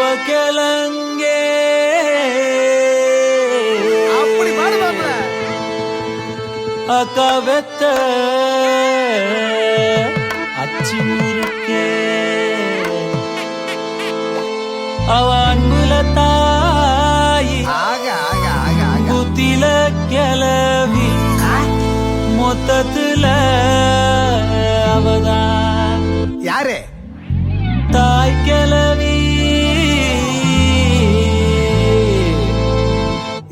உருளைக்கிழங்கே அப்படி பாடுவாங்க. அக்கா வெத்த அச்சி முறுக்கே அவ அன்புல தாயி குத்தில கிளவி மொத்தத்துல அவதான் யாரு தாய் கிளவி.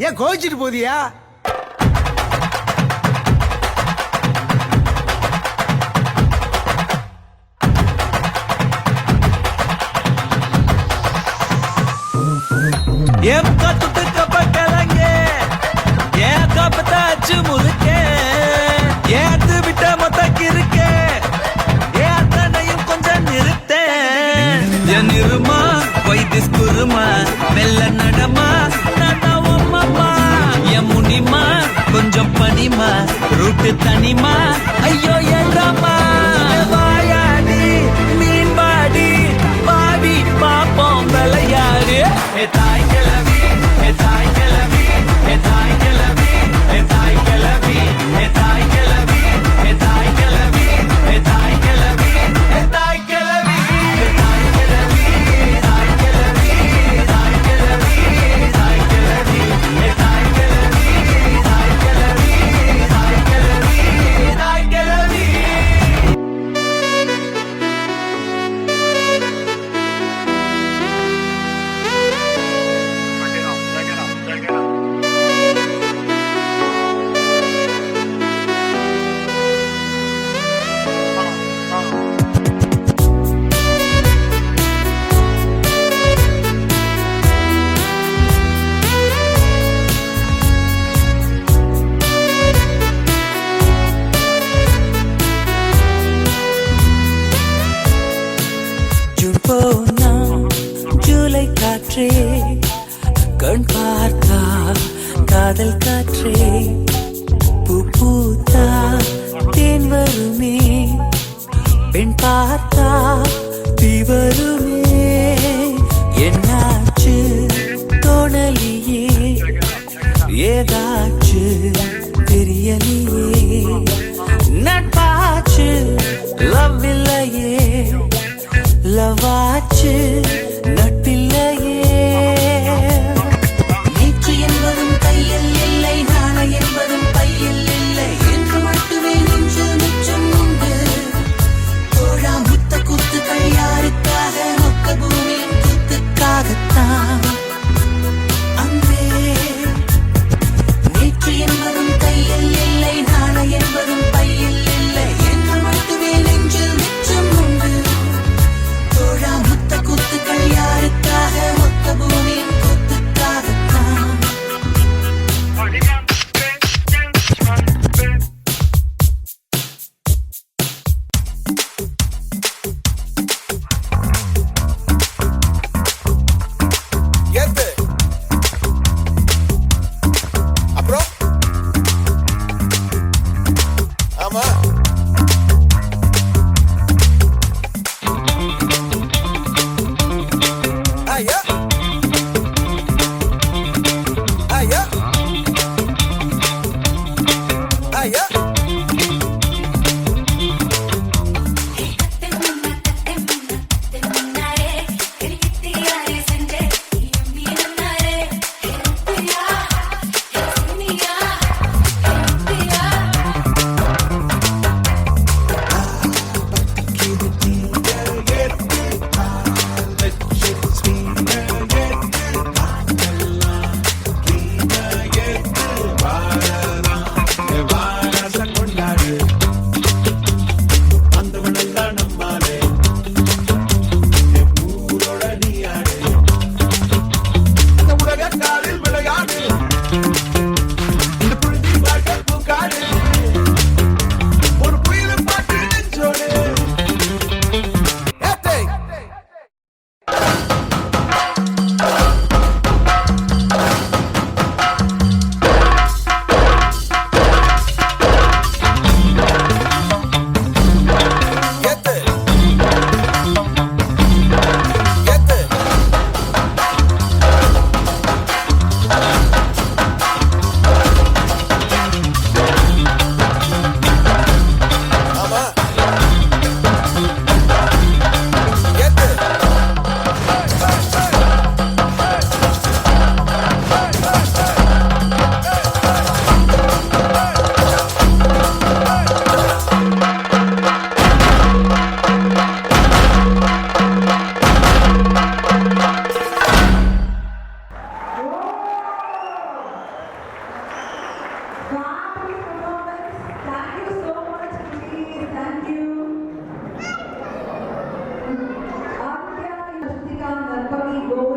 ஏன் கோச்சிட்டு போதியா? என் கத்துட்டு கப்பக்கிழங்க ஏன் கப்பத்தாச்சு முழுக்கே ஏத்து விட்ட மொத்தக்கு இருக்கே ஏத்தனையும் கொஞ்சம் நிறுத்தேன். என் இருமா வைத்திஸ் குருமா மெல்ல நடமா நடவம்மா என் முனிமா கொஞ்சம் பனிமா ரூட்டு தனிமா ஐயோ என்றமா வாயாடி மீன்பாடி பாடி பாப்போம் விளையாடு. தாய் கிளவி தாய் கிளவி தாய் கிளவி தாய் கிளவி தாய் கிளவி தாய் கிளவி தாய் கிளவி தாய் கிளவி தாய் கிளவி தாய் கிளவி தாய் கிளவி தாய் கிளவி தாய் கிளவி தாய் கிளவி தாய் கிளவி தாய் கிளவி. போனா ஜூலை காற்றே கண் பார்த்தா காதல் காற்றே பூ பூத்தா தேன் வருமே பெண் பார்த்தா தீ வருமே என்னாச்சு தோணலியே ஏதாச்சு தெரியலையே நட்பாச்சு லவ் இல்லையே லவாச்சு நட்பில்லையே. நேற்று என்பதும் கையில் இல்லை நாளை என்பதும் பையில் இல்லை என்று மட்டுமே நெஞ்சில் மிச்சம் உண்டு. தோழா முத்த கூத்துக்கள் யாருக்காக மொத்த பூமியின் கூத்துக்காகத்தான். அங்கே நேற்று என்பதும் கையில் இல்லை நாளை என்பதும் பையில் இல்லை என்று மட்டுமே நெஞ்சில் மிச்சம் உண்டு. முத்த குத்துக்கள் காதில் கோவை